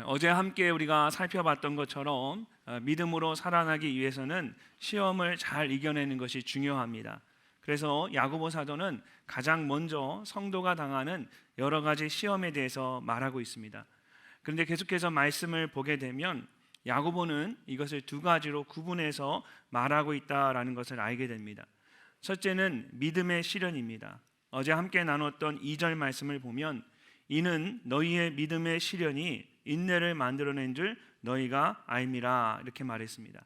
어제 함께 우리가 살펴봤던 것처럼 믿음으로 살아나기 위해서는 시험을 잘 이겨내는 것이 중요합니다. 그래서 야고보 사도는 가장 먼저 성도가 당하는 여러 가지 시험에 대해서 말하고 있습니다. 그런데 계속해서 말씀을 보게 되면 야고보는 이것을 두 가지로 구분해서 말하고 있다라는 것을 알게 됩니다. 첫째는 믿음의 시련입니다. 어제 함께 나눴던 2절 말씀을 보면 이는 너희의 믿음의 시련이 인내를 만들어낸 줄 너희가 알미라 이렇게 말했습니다.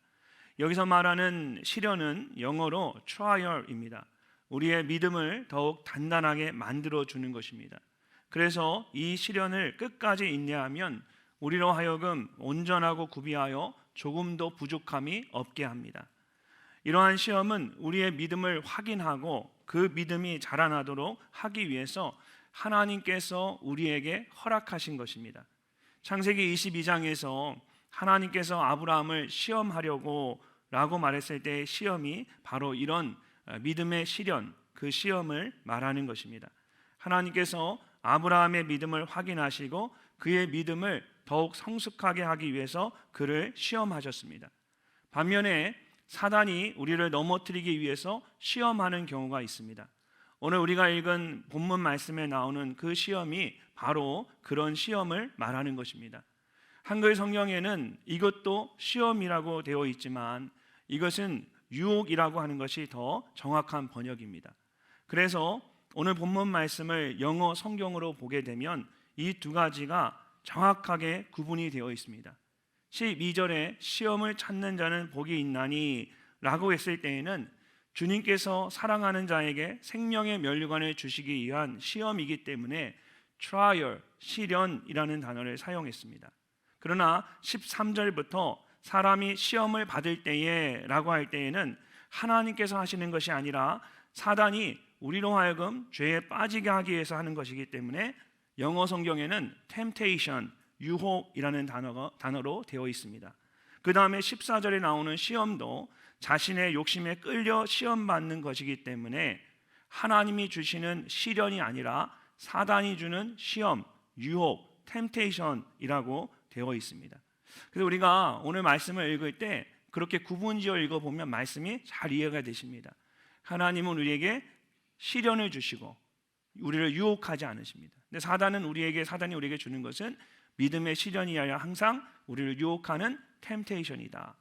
여기서 말하는 시련은 영어로 trial입니다. 우리의 믿음을 더욱 단단하게 만들어주는 것입니다. 그래서 이 시련을 끝까지 인내하면 우리로 하여금 온전하고 구비하여 조금도 부족함이 없게 합니다. 이러한 시험은 우리의 믿음을 확인하고 그 믿음이 자라나도록 하기 위해서 하나님께서 우리에게 허락하신 것입니다. 창세기 22장에서 하나님께서 아브라함을 시험하려고 라고 말했을 때의 시험이 바로 이런 믿음의 시련, 그 시험을 말하는 것입니다. 하나님께서 아브라함의 믿음을 확인하시고 그의 믿음을 더욱 성숙하게 하기 위해서 그를 시험하셨습니다. 반면에 사단이 우리를 넘어뜨리기 위해서 시험하는 경우가 있습니다. 오늘 우리가 읽은 본문 말씀에 나오는 그 시험이 바로 그런 시험을 말하는 것입니다. 한글 성경에는 이것도 시험이라고 되어 있지만 이것은 유혹이라고 하는 것이 더 정확한 번역입니다. 그래서 오늘 본문 말씀을 영어 성경으로 보게 되면 이 두 가지가 정확하게 구분이 되어 있습니다. 12절에 시험을 찾는 자는 복이 있나니 라고 했을 때에는 주님께서 사랑하는 자에게 생명의 면류관을 주시기 위한 시험이기 때문에 trial, 시련이라는 단어를 사용했습니다. 그러나 13절부터 사람이 시험을 받을 때에 라고 할 때에는 하나님께서 하시는 것이 아니라 사단이 우리로 하여금 죄에 빠지게 하기 위해서 하는 것이기 때문에 영어 성경에는 temptation, 유혹이라는 단어로 되어 있습니다. 그 다음에 14절에 나오는 시험도 자신의 욕심에 끌려 시험받는 것이기 때문에 하나님이 주시는 시련이 아니라 사단이 주는 시험, 유혹, temptation이라고 되어 있습니다. 그래서 우리가 오늘 말씀을 읽을 때 그렇게 구분지어 읽어보면 말씀이 잘 이해가 되십니다. 하나님은 우리에게 시련을 주시고 우리를 유혹하지 않으십니다. 근데 사단이 우리에게 주는 것은 믿음의 시련이 아니라 항상 우리를 유혹하는 템테이션이다.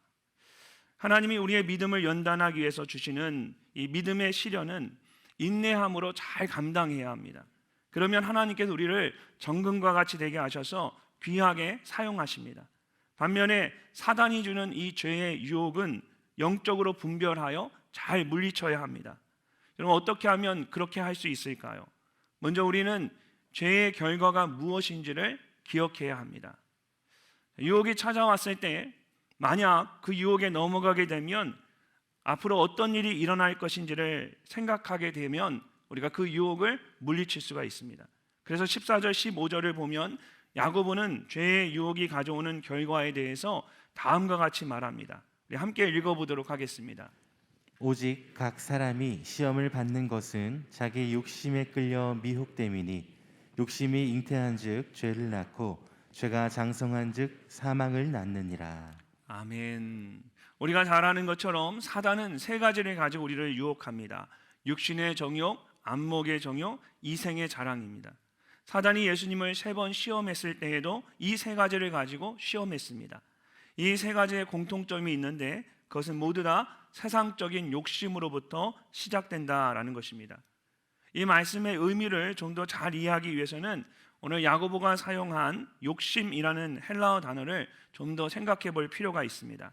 하나님이 우리의 믿음을 연단하기 위해서 주시는 이 믿음의 시련은 인내함으로 잘 감당해야 합니다. 그러면 하나님께서 우리를 정금과 같이 되게 하셔서 귀하게 사용하십니다. 반면에 사단이 주는 이 죄의 유혹은 영적으로 분별하여 잘 물리쳐야 합니다. 여러분, 어떻게 하면 그렇게 할 수 있을까요? 먼저 우리는 죄의 결과가 무엇인지를 기억해야 합니다. 유혹이 찾아왔을 때 만약 그 유혹에 넘어가게 되면 앞으로 어떤 일이 일어날 것인지를 생각하게 되면 우리가 그 유혹을 물리칠 수가 있습니다. 그래서 14절 15절을 보면 야고보는 죄의 유혹이 가져오는 결과에 대해서 다음과 같이 말합니다. 우리 함께 읽어보도록 하겠습니다. 오직 각 사람이 시험을 받는 것은 자기 욕심에 끌려 미혹됨이니 욕심이 잉태한즉 죄를 낳고 죄가 장성한즉 사망을 낳느니라. 아멘. 우리가 잘 아는 것처럼 사단은 세 가지를 가지고 우리를 유혹합니다. 육신의 정욕, 안목의 정욕, 이생의 자랑입니다. 사단이 예수님을 3번 시험했을 때에도 이 세 가지를 가지고 시험했습니다. 이 세 가지의 공통점이 있는데 그것은 모두 다 세상적인 욕심으로부터 시작된다라는 것입니다. 이 말씀의 의미를 좀 더 잘 이해하기 위해서는 오늘 야고보가 사용한 욕심이라는 헬라어 단어를 좀 더 생각해 볼 필요가 있습니다.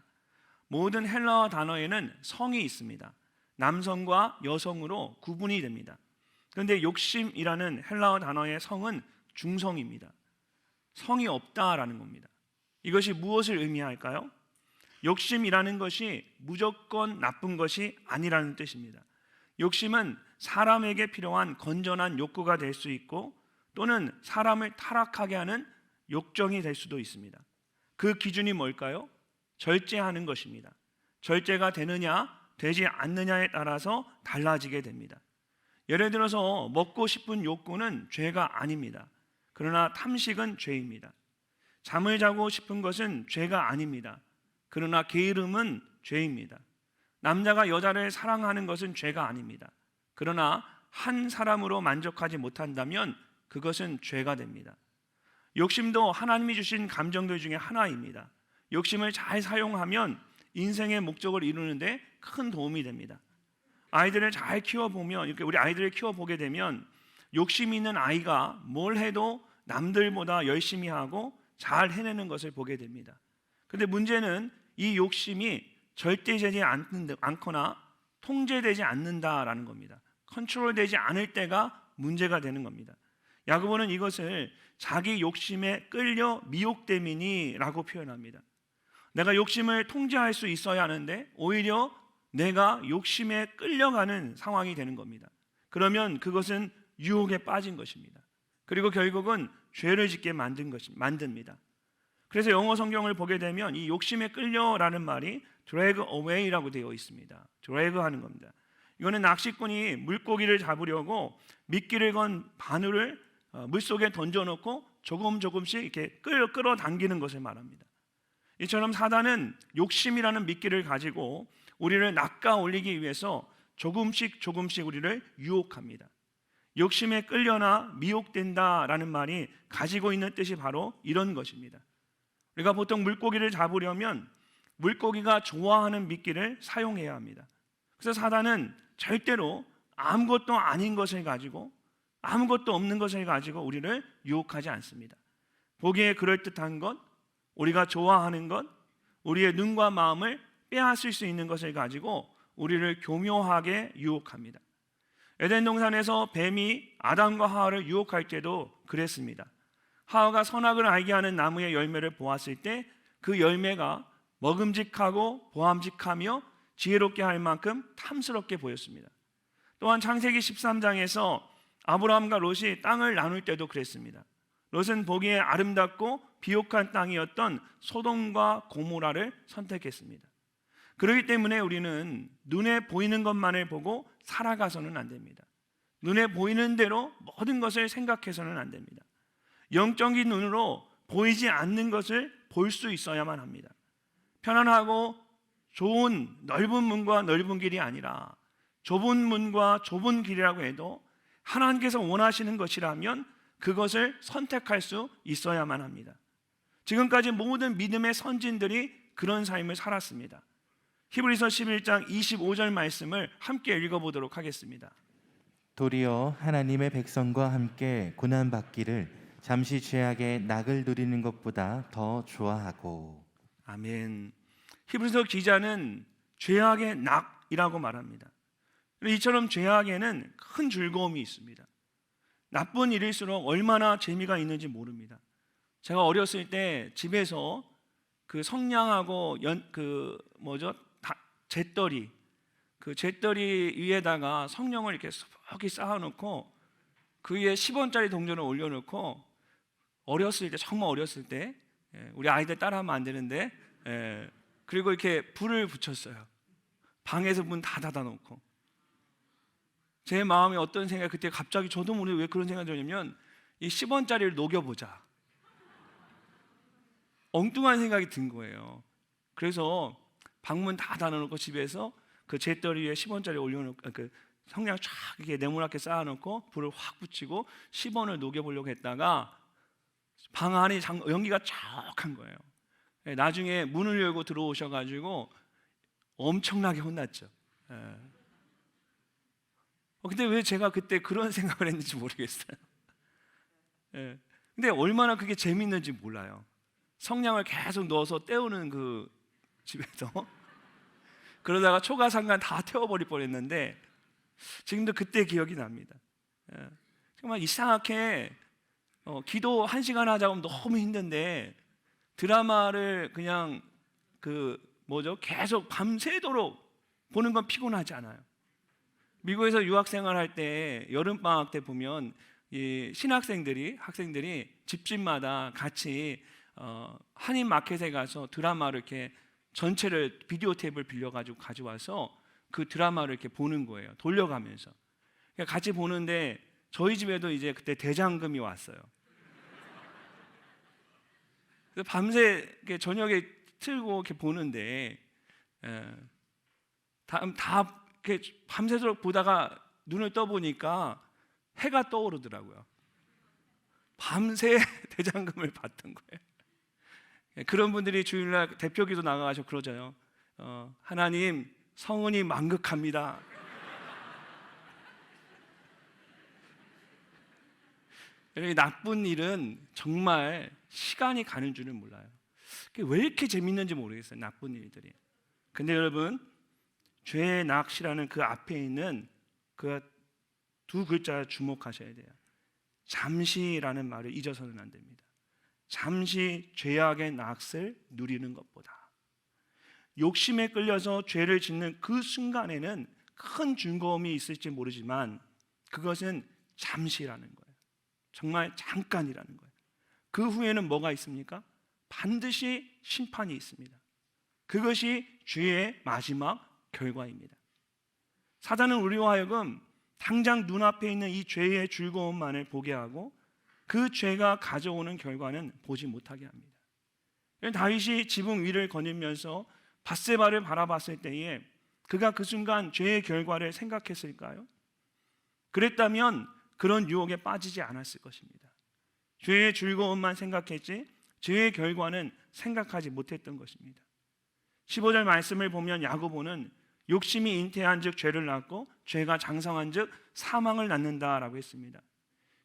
모든 헬라어 단어에는 성이 있습니다. 남성과 여성으로 구분이 됩니다. 그런데 욕심이라는 헬라어 단어의 성은 중성입니다. 성이 없다라는 겁니다. 이것이 무엇을 의미할까요? 욕심이라는 것이 무조건 나쁜 것이 아니라는 뜻입니다. 욕심은 사람에게 필요한 건전한 욕구가 될 수 있고 또는 사람을 타락하게 하는 욕정이 될 수도 있습니다. 그 기준이 뭘까요? 절제하는 것입니다. 절제가 되느냐 되지 않느냐에 따라서 달라지게 됩니다. 예를 들어서 먹고 싶은 욕구는 죄가 아닙니다. 그러나 탐식은 죄입니다. 잠을 자고 싶은 것은 죄가 아닙니다. 그러나 게으름은 죄입니다. 남자가 여자를 사랑하는 것은 죄가 아닙니다. 그러나 한 사람으로 만족하지 못한다면 그것은 죄가 됩니다. 욕심도 하나님이 주신 감정들 중에 하나입니다. 욕심을 잘 사용하면 인생의 목적을 이루는데 큰 도움이 됩니다. 아이들을 잘 키워보면, 이렇게 우리 아이들을 키워보게 되면 욕심이 있는 아이가 뭘 해도 남들보다 열심히 하고 잘 해내는 것을 보게 됩니다. 근데 문제는 이 욕심이 절대되지 않거나 통제되지 않는다라는 겁니다. 컨트롤되지 않을 때가 문제가 되는 겁니다. 야고보는 이것을 자기 욕심에 끌려 미혹됨이니라고 표현합니다. 내가 욕심을 통제할 수 있어야 하는데 오히려 내가 욕심에 끌려가는 상황이 되는 겁니다. 그러면 그것은 유혹에 빠진 것입니다. 그리고 결국은 죄를 짓게 만듭니다. 그래서 영어 성경을 보게 되면 이 욕심에 끌려라는 말이 drag away라고 되어 있습니다. drag 하는 겁니다. 이거는 낚시꾼이 물고기를 잡으려고 미끼를 건 바늘을 물속에 던져놓고 조금씩 이렇게 끌어당기는 것을 말합니다. 이처럼 사단은 욕심이라는 미끼를 가지고 우리를 낚아 올리기 위해서 조금씩 우리를 유혹합니다. 욕심에 끌려나 미혹된다라는 말이 가지고 있는 뜻이 바로 이런 것입니다. 우리가 보통 물고기를 잡으려면 물고기가 좋아하는 미끼를 사용해야 합니다. 그래서 사단은 절대로 아무것도 아닌 것을 가지고, 아무것도 없는 것을 가지고 우리를 유혹하지 않습니다. 보기에 그럴듯한 것, 우리가 좋아하는 것, 우리의 눈과 마음을 빼앗을 수 있는 것을 가지고 우리를 교묘하게 유혹합니다. 에덴 동산에서 뱀이 아담과 하와를 유혹할 때도 그랬습니다. 하와가 선악을 알게 하는 나무의 열매를 보았을 때 그 열매가 먹음직하고 보암직하며 지혜롭게 할 만큼 탐스럽게 보였습니다. 또한 창세기 13장에서 아브라함과 롯이 땅을 나눌 때도 그랬습니다. 롯은 보기에 아름답고 비옥한 땅이었던 소돔과 고모라를 선택했습니다. 그렇기 때문에 우리는 눈에 보이는 것만을 보고 살아가서는 안 됩니다. 눈에 보이는 대로 모든 것을 생각해서는 안 됩니다. 영적인 눈으로 보이지 않는 것을 볼 수 있어야만 합니다. 편안하고 좋은 넓은 문과 넓은 길이 아니라 좁은 문과 좁은 길이라고 해도 하나님께서 원하시는 것이라면 그것을 선택할 수 있어야만 합니다. 지금까지 모든 믿음의 선진들이 그런 삶을 살았습니다. 히브리서 11장 25절 말씀을 함께 읽어보도록 하겠습니다. 도리어 하나님의 백성과 함께 고난받기를 잠시 죄악의 낙을 누리는 것보다 더 좋아하고. 아멘. 히브리서 기자는 죄악의 낙이라고 말합니다. 이처럼 죄악에는 큰 즐거움이 있습니다. 나쁜 일일수록 얼마나 재미가 있는지 모릅니다. 제가 어렸을 때 집에서 그 성냥하고 잿더리, 그 잿더리 위에다가 성령을 이렇게 수북이 쌓아놓고 그 위에 10원짜리 동전을 올려놓고 어렸을 때, 정말 어렸을 때, 우리 아이들 따라하면 안 되는데, 그리고 이렇게 불을 붙였어요. 방에서 문 다 닫아놓고. 제 마음에 어떤 생각이 그때 갑자기 저도 모르게 왜 그런 생각이 들냐면 이 10원짜리를 녹여보자. 엉뚱한 생각이 든 거예요. 그래서 방문 다 닫아놓고 집에서 그 잿더리 위에 10원짜리 올려놓고 그 성냥 쫙 이렇게 네모나게 쌓아놓고 불을 확 붙이고 10원을 녹여보려고 했다가 방 안에 연기가 쫙한 거예요. 나중에 문을 열고 들어오셔가지고 엄청나게 혼났죠. 근데 왜 제가 그때 그런 생각을 했는지 모르겠어요. 근데 얼마나 그게 재밌는지 몰라요. 성냥을 계속 넣어서 때우는 그 집에서 그러다가 초가상간 다 태워버릴 뻔했는데 지금도 그때 기억이 납니다. 정말 이상하게 기도 1시간 하자고 하면 너무 힘든데 드라마를 그냥 계속 밤새도록 보는 건 피곤하지 않아요. 미국에서 유학생활 할 때 여름방학 때 보면 이 학생들이 집집마다 같이 한인 마켓에 가서 드라마를 이렇게 전체를 비디오 테이프를 빌려가지고 가져와서 그 드라마를 이렇게 보는 거예요. 돌려가면서. 같이 보는데 저희 집에도 이제 그때 대장금이 왔어요. 그래서 밤새 이렇게 저녁에 틀고 이렇게 보는데 다 이렇게 밤새도록 보다가 눈을 떠보니까 해가 떠오르더라고요. 밤새 대장금을 봤던 거예요. 그런 분들이 주일날 대표기도 나가서 그러져요. 하나님, 성은이 만극합니다. 여러분, 나쁜 일은 정말 시간이 가는 줄은 몰라요. 왜 이렇게 재밌는지 모르겠어요, 나쁜 일들이. 근데 여러분, 죄의 낚시라는 그 앞에 있는 그 두 글자에 주목하셔야 돼요. 잠시라는 말을 잊어서는 안 됩니다. 잠시 죄악의 낚시를 누리는 것보다, 욕심에 끌려서 죄를 짓는 그 순간에는 큰 즐거움이 있을지 모르지만 그것은 잠시라는 거예요. 정말 잠깐이라는 거예요. 그 후에는 뭐가 있습니까? 반드시 심판이 있습니다. 그것이 죄의 마지막 결과입니다. 사단은 우리와 하여금 당장 눈앞에 있는 이 죄의 즐거움만을 보게 하고 그 죄가 가져오는 결과는 보지 못하게 합니다. 다윗이 지붕 위를 거닐면서 밧세바를 바라봤을 때에 그가 그 순간 죄의 결과를 생각했을까요? 그랬다면 그런 유혹에 빠지지 않았을 것입니다. 죄의 즐거움만 생각했지 죄의 결과는 생각하지 못했던 것입니다. 15절 말씀을 보면 야고보는 욕심이 잉태한 즉 죄를 낳고 죄가 장성한 즉 사망을 낳는다라고 했습니다.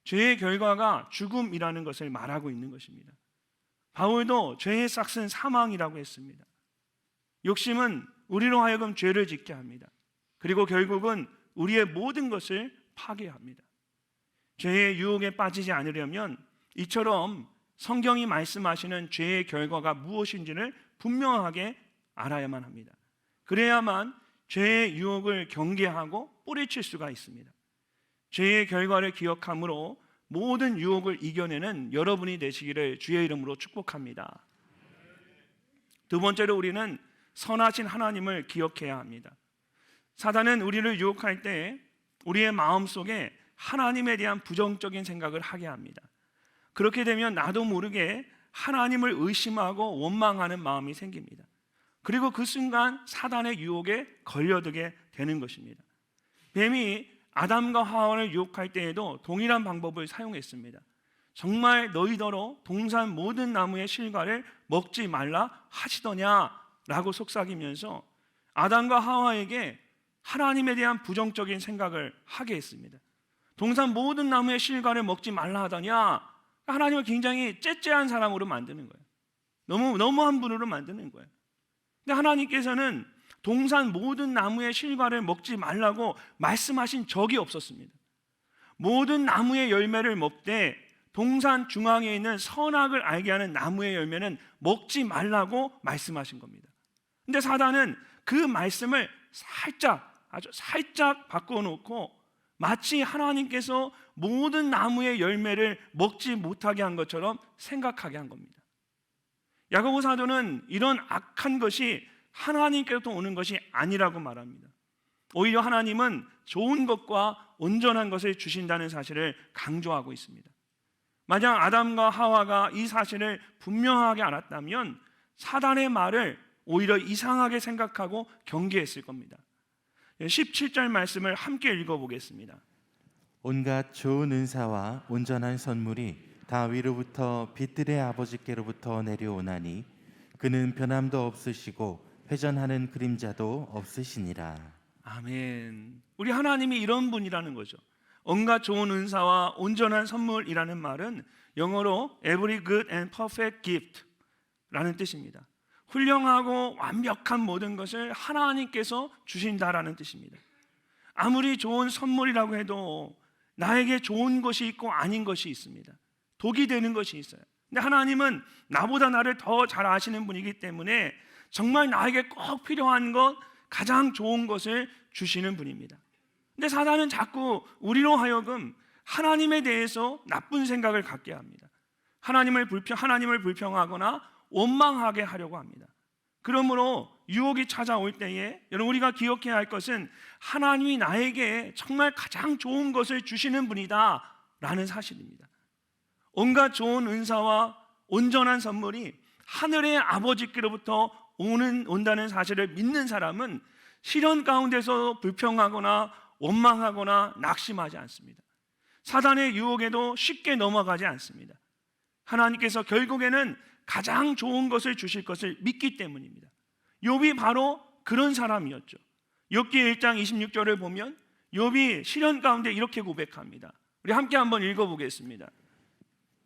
죄의 결과가 죽음이라는 것을 말하고 있는 것입니다. 바울도 죄의 싹은 사망이라고 했습니다. 욕심은 우리로 하여금 죄를 짓게 합니다. 그리고 결국은 우리의 모든 것을 파괴합니다. 죄의 유혹에 빠지지 않으려면 이처럼 성경이 말씀하시는 죄의 결과가 무엇인지를 분명하게 알아야만 합니다. 그래야만 죄의 유혹을 경계하고 뿌리칠 수가 있습니다. 죄의 결과를 기억함으로 모든 유혹을 이겨내는 여러분이 되시기를 주의 이름으로 축복합니다. 두 번째로 우리는 선하신 하나님을 기억해야 합니다. 사단은 우리를 유혹할 때 우리의 마음속에 하나님에 대한 부정적인 생각을 하게 합니다. 그렇게 되면 나도 모르게 하나님을 의심하고 원망하는 마음이 생깁니다. 그리고 그 순간 사단의 유혹에 걸려들게 되는 것입니다. 뱀이 아담과 하와를 유혹할 때에도 동일한 방법을 사용했습니다. 정말 너희더러 동산 모든 나무의 실과를 먹지 말라 하시더냐라고 속삭이면서 아담과 하와에게 하나님에 대한 부정적인 생각을 하게 했습니다. 동산 모든 나무의 실과를 먹지 말라 하더냐, 하나님을 굉장히 째째한 사람으로 만드는 거예요. 너무한 분으로 만드는 거예요. 근데 하나님께서는 동산 모든 나무의 실과를 먹지 말라고 말씀하신 적이 없었습니다. 모든 나무의 열매를 먹되 동산 중앙에 있는 선악을 알게 하는 나무의 열매는 먹지 말라고 말씀하신 겁니다. 근데 사단은 그 말씀을 아주 살짝 바꿔놓고 마치 하나님께서 모든 나무의 열매를 먹지 못하게 한 것처럼 생각하게 한 겁니다. 야고보 사도는 이런 악한 것이 하나님께로부터 오는 것이 아니라고 말합니다. 오히려 하나님은 좋은 것과 온전한 것을 주신다는 사실을 강조하고 있습니다. 만약 아담과 하와가 이 사실을 분명하게 알았다면 사단의 말을 오히려 이상하게 생각하고 경계했을 겁니다. 17절 말씀을 함께 읽어보겠습니다. 온갖 좋은 은사와 온전한 선물이 다 위로부터 빛들의 아버지께로부터 내려오나니 그는 변함도 없으시고 회전하는 그림자도 없으시니라. 아멘. 우리 하나님이 이런 분이라는 거죠. 온갖 좋은 은사와 온전한 선물이라는 말은 영어로 every good and perfect gift라는 뜻입니다. 훌륭하고 완벽한 모든 것을 하나님께서 주신다라는 뜻입니다. 아무리 좋은 선물이라고 해도 나에게 좋은 것이 있고 아닌 것이 있습니다. 독이 되는 것이 있어요. 근데 하나님은 나보다 나를 더 잘 아시는 분이기 때문에 정말 나에게 꼭 필요한 것, 가장 좋은 것을 주시는 분입니다. 근데 사단은 자꾸 우리로 하여금 하나님에 대해서 나쁜 생각을 갖게 합니다. 하나님을 불평하거나 원망하게 하려고 합니다. 그러므로 유혹이 찾아올 때에 여러분 우리가 기억해야 할 것은 하나님이 나에게 정말 가장 좋은 것을 주시는 분이다 라는 사실입니다. 온갖 좋은 은사와 온전한 선물이 하늘의 아버지께로부터 온다는 사실을 믿는 사람은 시련 가운데서 불평하거나 원망하거나 낙심하지 않습니다. 사단의 유혹에도 쉽게 넘어가지 않습니다. 하나님께서 결국에는 가장 좋은 것을 주실 것을 믿기 때문입니다. 욥이 바로 그런 사람이었죠. 욥기 1장 26절을 보면 욥이 시련 가운데 이렇게 고백합니다. 우리 함께 한번 읽어보겠습니다.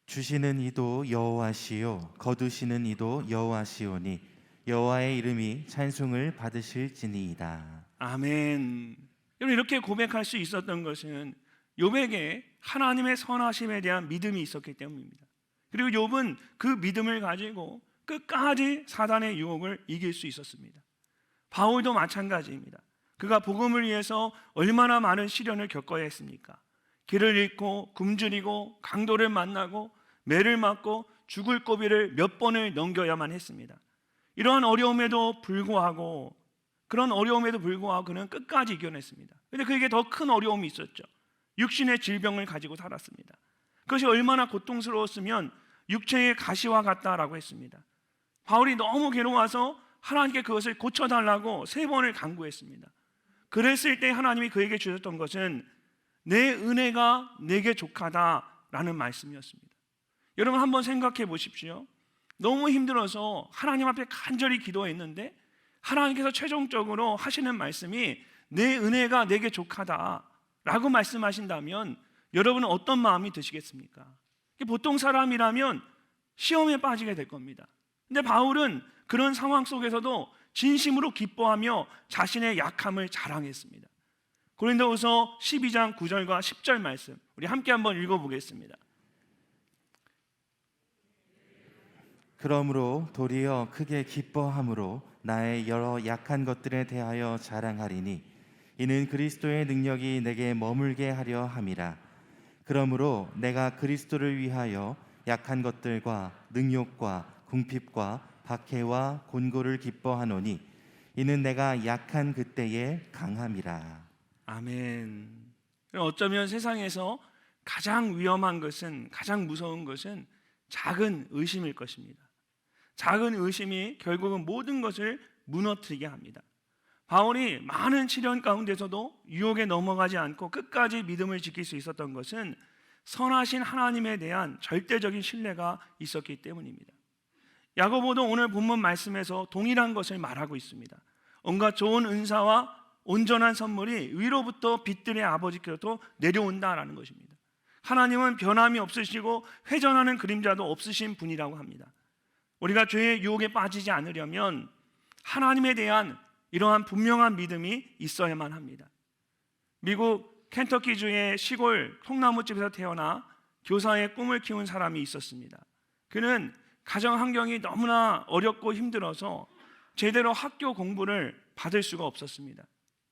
주시는 이도 여호와시요 거두시는 이도 여호와시오니 여호와의 이름이 찬송을 받으실지니이다. 아멘. 여러분, 이렇게 고백할 수 있었던 것은 욥에게 하나님의 선하심에 대한 믿음이 있었기 때문입니다. 그리고 욥은 그 믿음을 가지고 끝까지 사단의 유혹을 이길 수 있었습니다. 바울도 마찬가지입니다. 그가 복음을 위해서 얼마나 많은 시련을 겪어야 했습니까? 길을 잃고 굶주리고 강도를 만나고 매를 맞고 죽을 고비를 몇 번을 넘겨야만 했습니다. 이러한 어려움에도 불구하고 그는 끝까지 이겨냈습니다. 그런데 그에게 더 큰 어려움이 있었죠. 육신의 질병을 가지고 살았습니다. 그것이 얼마나 고통스러웠으면 육체의 가시와 같다라고 했습니다. 바울이 너무 괴로워서 하나님께 그것을 고쳐달라고 3번을 간구했습니다. 그랬을 때 하나님이 그에게 주셨던 것은 내 은혜가 내게 족하다라는 말씀이었습니다. 여러분, 한번 생각해 보십시오. 너무 힘들어서 하나님 앞에 간절히 기도했는데 하나님께서 최종적으로 하시는 말씀이 내 은혜가 내게 족하다라고 말씀하신다면 여러분은 어떤 마음이 드시겠습니까? 보통 사람이라면 시험에 빠지게 될 겁니다. 근데 바울은 그런 상황 속에서도 진심으로 기뻐하며 자신의 약함을 자랑했습니다. 고린도후서 12장 9절과 10절 말씀 우리 함께 한번 읽어보겠습니다. 그러므로 도리어 크게 기뻐함으로 나의 여러 약한 것들에 대하여 자랑하리니 이는 그리스도의 능력이 내게 머물게 하려 함이라. 그러므로 내가 그리스도를 위하여 약한 것들과 능욕과 궁핍과 박해와 곤고를 기뻐하노니 이는 내가 약한 그때에 강함이라. 아멘. 어쩌면 세상에서 가장 위험한 것은, 가장 무서운 것은 작은 의심일 것입니다. 작은 의심이 결국은 모든 것을 무너뜨리게 합니다. 바울이 많은 시련 가운데서도 유혹에 넘어가지 않고 끝까지 믿음을 지킬 수 있었던 것은 선하신 하나님에 대한 절대적인 신뢰가 있었기 때문입니다. 야고보도 오늘 본문 말씀에서 동일한 것을 말하고 있습니다. 온갖 좋은 은사와 온전한 선물이 위로부터 빛들의 아버지께로부터 내려온다라는 것입니다. 하나님은 변함이 없으시고 회전하는 그림자도 없으신 분이라고 합니다. 우리가 죄의 유혹에 빠지지 않으려면 하나님에 대한 이러한 분명한 믿음이 있어야만 합니다. 미국 켄터키주의 시골 통나무집에서 태어나 교사의 꿈을 키운 사람이 있었습니다. 그는 가정 환경이 너무나 어렵고 힘들어서 제대로 학교 공부를 받을 수가 없었습니다.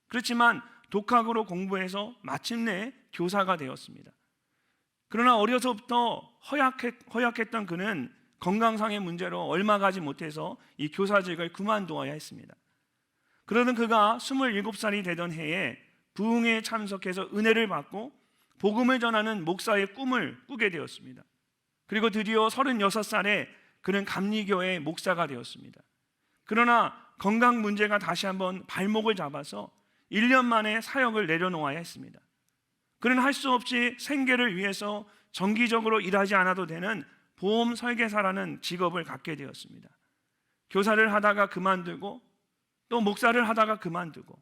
그렇지만 독학으로 공부해서 마침내 교사가 되었습니다. 그러나 어려서부터 허약했던 그는 건강상의 문제로 얼마 가지 못해서 이 교사직을 그만두어야 했습니다. 그러던 그가 27살이 되던 해에 부흥회에 참석해서 은혜를 받고 복음을 전하는 목사의 꿈을 꾸게 되었습니다. 그리고 드디어 36살에 그는 감리교회의 목사가 되었습니다. 그러나 건강 문제가 다시 한번 발목을 잡아서 1년 만에 사역을 내려놓아야 했습니다. 그는 할 수 없이 생계를 위해서 정기적으로 일하지 않아도 되는 보험 설계사라는 직업을 갖게 되었습니다. 교사를 하다가 그만두고 또 목사를 하다가 그만두고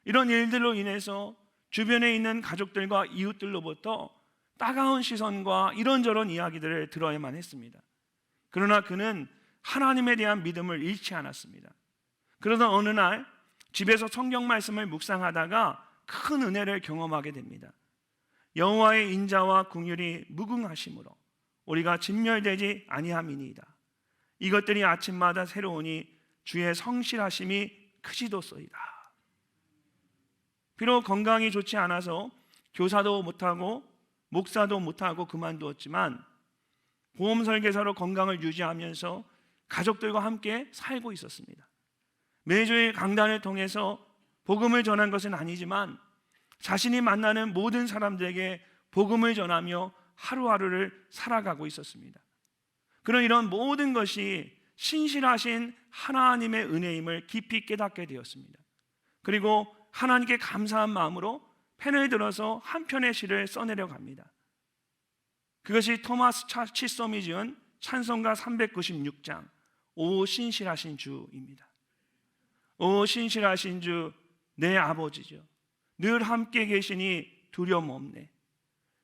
이런 일들로 인해서 주변에 있는 가족들과 이웃들로부터 따가운 시선과 이런저런 이야기들을 들어야만 했습니다. 그러나 그는 하나님에 대한 믿음을 잃지 않았습니다. 그러던 어느 날 집에서 성경 말씀을 묵상하다가 큰 은혜를 경험하게 됩니다. 여호와의 인자와 긍휼이 무궁하심으로 우리가 진멸되지 아니함이니이다. 이것들이 아침마다 새로우니 주의 성실하심이 크시도소이다. 비록 건강이 좋지 않아서 교사도 못하고 목사도 못하고 그만두었지만 보험 설계사로 건강을 유지하면서 가족들과 함께 살고 있었습니다. 매주일 강단을 통해서 복음을 전한 것은 아니지만 자신이 만나는 모든 사람들에게 복음을 전하며 하루하루를 살아가고 있었습니다. 그런 이런 모든 것이 신실하신 하나님의 은혜임을 깊이 깨닫게 되었습니다. 그리고 하나님께 감사한 마음으로 펜을 들어서 한 편의 시를 써내려 갑니다. 그것이 토마스 치썸이 지은 찬송가 396장 오 신실하신 주입니다. 오 신실하신 주 내 아버지죠. 늘 함께 계시니 두려움 없네.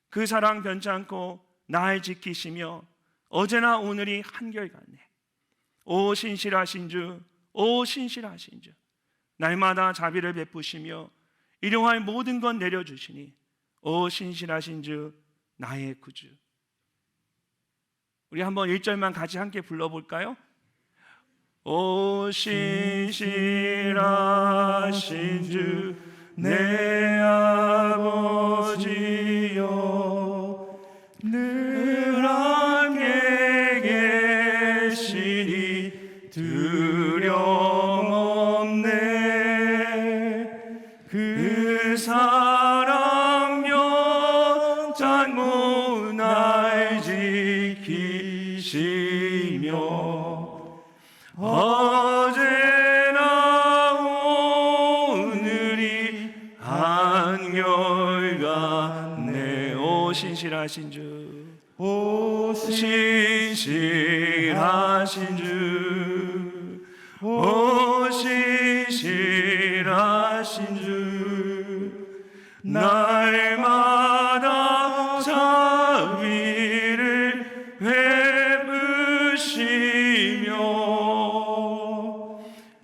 그 사랑 변찮고 날 지키시며 어제나 오늘이 한결같네. 오 신실하신 주, 오 신실하신 주, 날마다 자비를 베푸시며 일용할 모든 것 내려주시니 오 신실하신 주, 나의 구주. 우리 한번 1절만 같이 함께 불러볼까요? 오 신실하신 주 내 아버지여 늘 함께 계시니 두려움 없네. 그 사랑 변찮고 날 지키시며 어제나 오늘이 한결같네. 오 신실하신 주, 오 신실하신 주, 오 신실하신 주, 날마다 자비를 베푸시며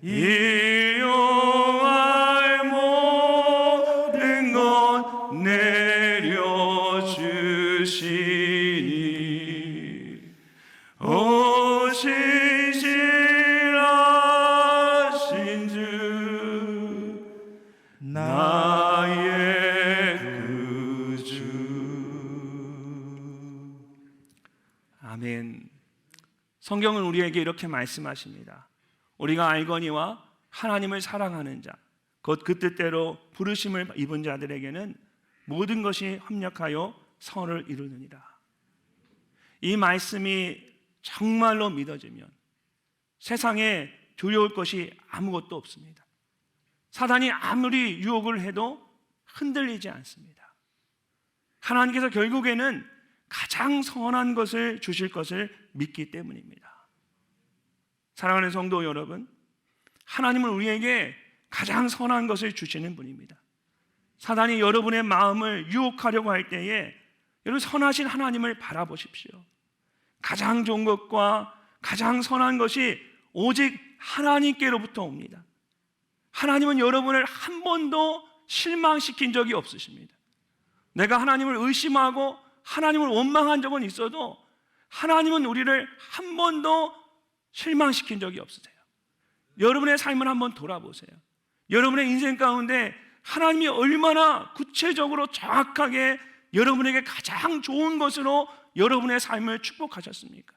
일용할 모든 것 내려주시니 오 신실하신 주 나의 구주. 아멘. 성경은 우리에게 이렇게 말씀하십니다. 우리가 알거니와 하나님을 사랑하는 자, 곧 그 뜻대로 부르심을 입은 자들에게는 모든 것이 합력하여 선을 이루느니라. 이 말씀이 정말로 믿어지면 세상에 두려울 것이 아무것도 없습니다. 사단이 아무리 유혹을 해도 흔들리지 않습니다. 하나님께서 결국에는 가장 선한 것을 주실 것을 믿기 때문입니다. 사랑하는 성도 여러분, 하나님은 우리에게 가장 선한 것을 주시는 분입니다. 사단이 여러분의 마음을 유혹하려고 할 때에 여러분 선하신 하나님을 바라보십시오. 가장 좋은 것과 가장 선한 것이 오직 하나님께로부터 옵니다. 하나님은 여러분을 한 번도 실망시킨 적이 없으십니다. 내가 하나님을 의심하고 하나님을 원망한 적은 있어도 하나님은 우리를 한 번도 실망시킨 적이 없으세요. 여러분의 삶을 한번 돌아보세요. 여러분의 인생 가운데 하나님이 얼마나 구체적으로 정확하게 여러분에게 가장 좋은 것으로 여러분의 삶을 축복하셨습니까?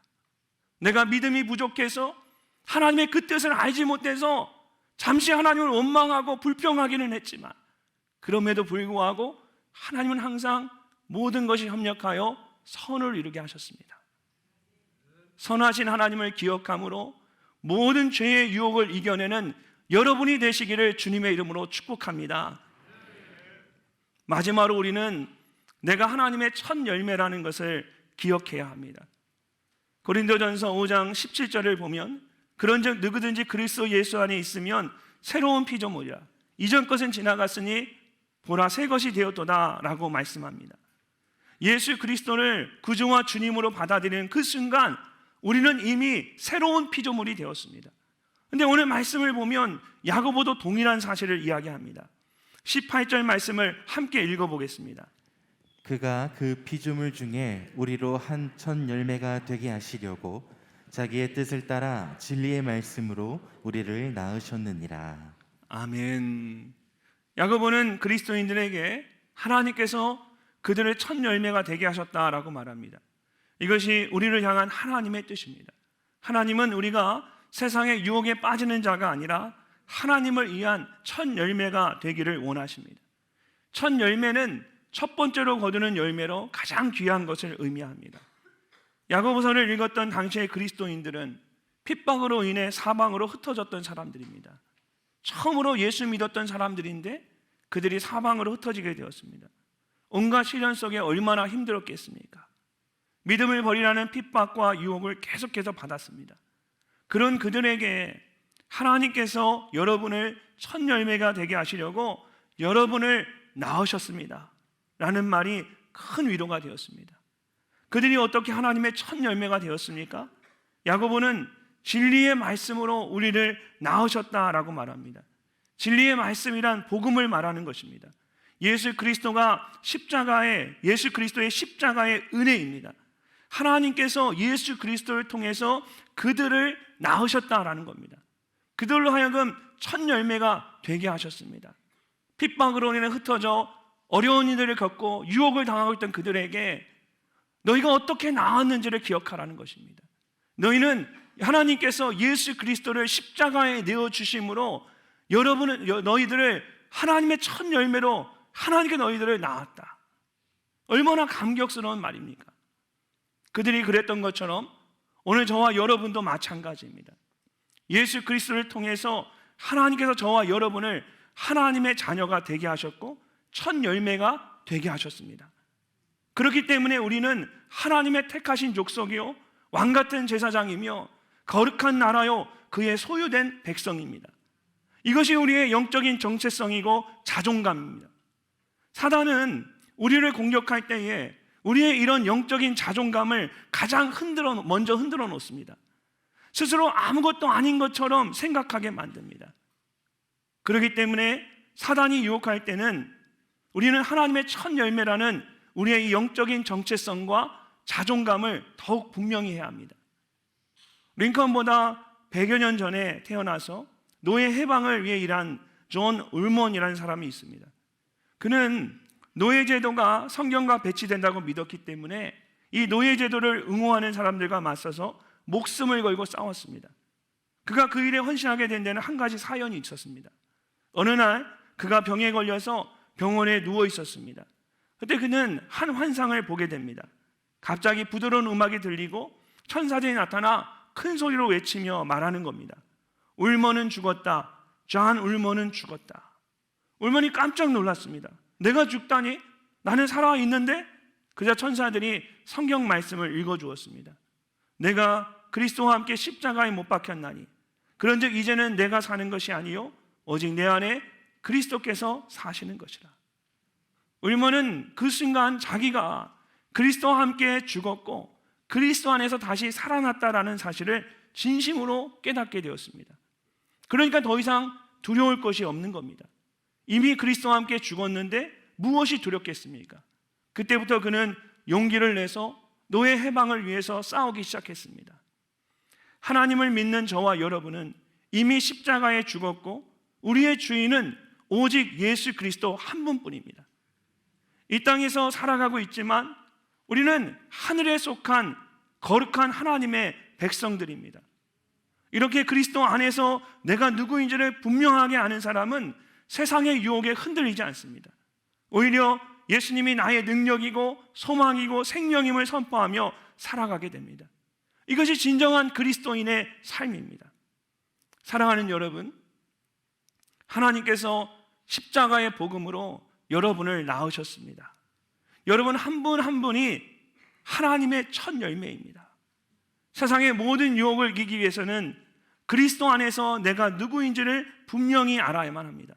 내가 믿음이 부족해서 하나님의 그 뜻을 알지 못해서 잠시 하나님을 원망하고 불평하기는 했지만 그럼에도 불구하고 하나님은 항상 모든 것이 협력하여 선을 이루게 하셨습니다. 선하신 하나님을 기억함으로 모든 죄의 유혹을 이겨내는 여러분이 되시기를 주님의 이름으로 축복합니다. 마지막으로 우리는 내가 하나님의 첫 열매라는 것을 기억해야 합니다. 고린도전서 5장 17절을 보면 그런즉 누구든지 그리스도 예수 안에 있으면 새로운 피조물이라 이전 것은 지나갔으니 보라 새 것이 되었도다 라고 말씀합니다. 예수 그리스도를 구주와 주님으로 받아들이는 그 순간 우리는 이미 새로운 피조물이 되었습니다. 그런데 오늘 말씀을 보면 야고보도 동일한 사실을 이야기합니다. 18절 말씀을 함께 읽어보겠습니다. 그가 그 피조물 중에 우리로 한 첫 열매가 되게 하시려고 자기의 뜻을 따라 진리의 말씀으로 우리를 낳으셨느니라. 아멘. 야고보는 그리스도인들에게 하나님께서 그들의 첫 열매가 되게 하셨다라고 말합니다. 이것이 우리를 향한 하나님의 뜻입니다. 하나님은 우리가 세상의 유혹에 빠지는 자가 아니라 하나님을 위한 첫 열매가 되기를 원하십니다. 첫 열매는 첫 번째로 거두는 열매로 가장 귀한 것을 의미합니다. 야고보서를 읽었던 당시의 그리스도인들은 핍박으로 인해 사방으로 흩어졌던 사람들입니다. 처음으로 예수 믿었던 사람들인데 그들이 사방으로 흩어지게 되었습니다. 온갖 시련 속에 얼마나 힘들었겠습니까? 믿음을 버리라는 핍박과 유혹을 계속해서 받았습니다. 그런 그들에게 하나님께서 여러분을 첫 열매가 되게 하시려고 여러분을 낳으셨습니다 라는 말이 큰 위로가 되었습니다. 그들이 어떻게 하나님의 첫 열매가 되었습니까? 야고보는 진리의 말씀으로 우리를 낳으셨다라고 말합니다. 진리의 말씀이란 복음을 말하는 것입니다. 예수 그리스도의 십자가의 은혜입니다. 하나님께서 예수 그리스도를 통해서 그들을 낳으셨다라는 겁니다. 그들로 하여금 첫 열매가 되게 하셨습니다. 핍박으로 인해 흩어져 어려운 일들을 겪고 유혹을 당하고 있던 그들에게 너희가 어떻게 나았는지를 기억하라는 것입니다. 너희는 하나님께서 예수 그리스도를 십자가에 내어주심으로 너희들을 하나님의 첫 열매로 하나님께 너희들을 낳았다. 얼마나 감격스러운 말입니까? 그들이 그랬던 것처럼 오늘 저와 여러분도 마찬가지입니다. 예수 그리스도를 통해서 하나님께서 저와 여러분을 하나님의 자녀가 되게 하셨고 첫 열매가 되게 하셨습니다. 그렇기 때문에 우리는 하나님의 택하신 족속이요 왕같은 제사장이며 거룩한 나라요 그의 소유된 백성입니다. 이것이 우리의 영적인 정체성이고 자존감입니다. 사단은 우리를 공격할 때에 우리의 이런 영적인 자존감을 가장 먼저 흔들어 놓습니다. 스스로 아무것도 아닌 것처럼 생각하게 만듭니다. 그렇기 때문에 사단이 유혹할 때는 우리는 하나님의 첫 열매라는 우리의 이 영적인 정체성과 자존감을 더욱 분명히 해야 합니다. 링컨보다 100여 년 전에 태어나서 노예 해방을 위해 일한 존 울먼이라는 사람이 있습니다. 그는 노예제도가 성경과 배치된다고 믿었기 때문에 이 노예제도를 응호하는 사람들과 맞서서 목숨을 걸고 싸웠습니다. 그가 그 일에 헌신하게 된 데는 한 가지 사연이 있었습니다. 어느 날 그가 병에 걸려서 병원에 누워 있었습니다. 그때 그는 한 환상을 보게 됩니다. 갑자기 부드러운 음악이 들리고 천사들이 나타나 큰 소리로 외치며 말하는 겁니다. 울먼은 죽었다. 존 울먼은 죽었다. 울먼이 깜짝 놀랐습니다. 내가 죽다니? 나는 살아있는데? 그자 천사들이 성경 말씀을 읽어주었습니다. 내가 그리스도와 함께 십자가에 못 박혔나니 그런즉 이제는 내가 사는 것이 아니요 오직 내 안에 그리스도께서 사시는 것이라. 울먼은 그 순간 자기가 그리스도와 함께 죽었고 그리스도 안에서 다시 살아났다라는 사실을 진심으로 깨닫게 되었습니다. 그러니까 더 이상 두려울 것이 없는 겁니다. 이미 그리스도와 함께 죽었는데 무엇이 두렵겠습니까? 그때부터 그는 용기를 내서 노예 해방을 위해서 싸우기 시작했습니다. 하나님을 믿는 저와 여러분은 이미 십자가에 죽었고 우리의 주인은 오직 예수 그리스도 한 분뿐입니다. 이 땅에서 살아가고 있지만 우리는 하늘에 속한 거룩한 하나님의 백성들입니다. 이렇게 그리스도 안에서 내가 누구인지를 분명하게 아는 사람은 세상의 유혹에 흔들리지 않습니다. 오히려 예수님이 나의 능력이고 소망이고 생명임을 선포하며 살아가게 됩니다. 이것이 진정한 그리스도인의 삶입니다. 사랑하는 여러분, 하나님께서 십자가의 복음으로 여러분을 낳으셨습니다. 여러분 한 분 한 분이 하나님의 첫 열매입니다. 세상의 모든 유혹을 이기기 위해서는 그리스도 안에서 내가 누구인지를 분명히 알아야만 합니다.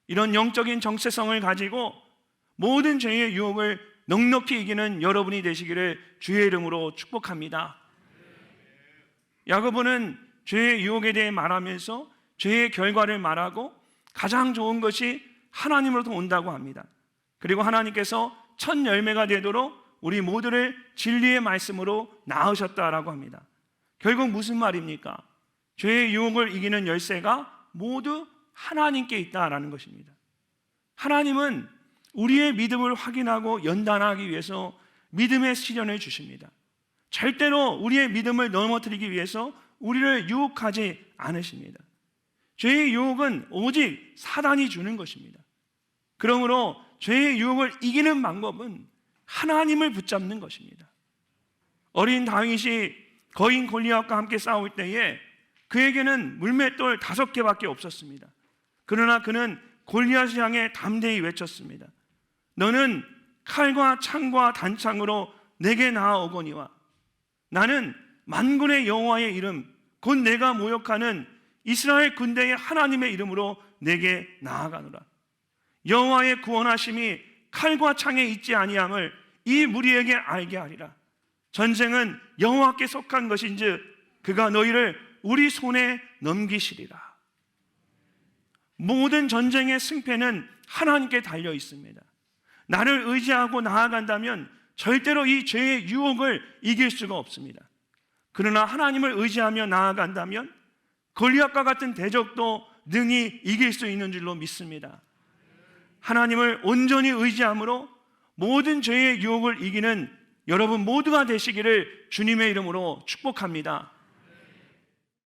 이런 영적인 정체성을 가지고 모든 죄의 유혹을 넉넉히 이기는 여러분이 되시기를 주의 이름으로 축복합니다. 야고보는 죄의 유혹에 대해 말하면서 죄의 결과를 말하고 가장 좋은 것이 하나님으로부터 온다고 합니다. 그리고 하나님께서 첫 열매가 되도록 우리 모두를 진리의 말씀으로 낳으셨다라고 합니다. 결국 무슨 말입니까? 죄의 유혹을 이기는 열쇠가 모두 하나님께 있다라는 것입니다. 하나님은 우리의 믿음을 확인하고 연단하기 위해서 믿음의 시련을 주십니다. 절대로 우리의 믿음을 넘어뜨리기 위해서 우리를 유혹하지 않으십니다. 죄의 유혹은 오직 사단이 주는 것입니다. 그러므로 죄의 유혹을 이기는 방법은 하나님을 붙잡는 것입니다. 어린 다윗이 거인 골리앗과 함께 싸울 때에 그에게는 물맷돌 5개밖에 없었습니다. 그러나 그는 골리앗을 향해 담대히 외쳤습니다. 너는 칼과 창과 단창으로 내게 나아오거니와 나는 만군의 여호와의 이름 곧 내가 모욕하는 이스라엘 군대의 하나님의 이름으로 내게 나아가노라. 여호와의 구원하심이 칼과 창에 있지 아니함을 이 무리에게 알게 하리라. 전쟁은 여호와께 속한 것인즉 그가 너희를 우리 손에 넘기시리라. 모든 전쟁의 승패는 하나님께 달려 있습니다. 나를 의지하고 나아간다면 절대로 이 죄의 유혹을 이길 수가 없습니다. 그러나 하나님을 의지하며 나아간다면 골리앗과 같은 대적도 능히 이길 수 있는 줄로 믿습니다. 하나님을 온전히 의지함으로 모든 죄의 유혹을 이기는 여러분 모두가 되시기를 주님의 이름으로 축복합니다.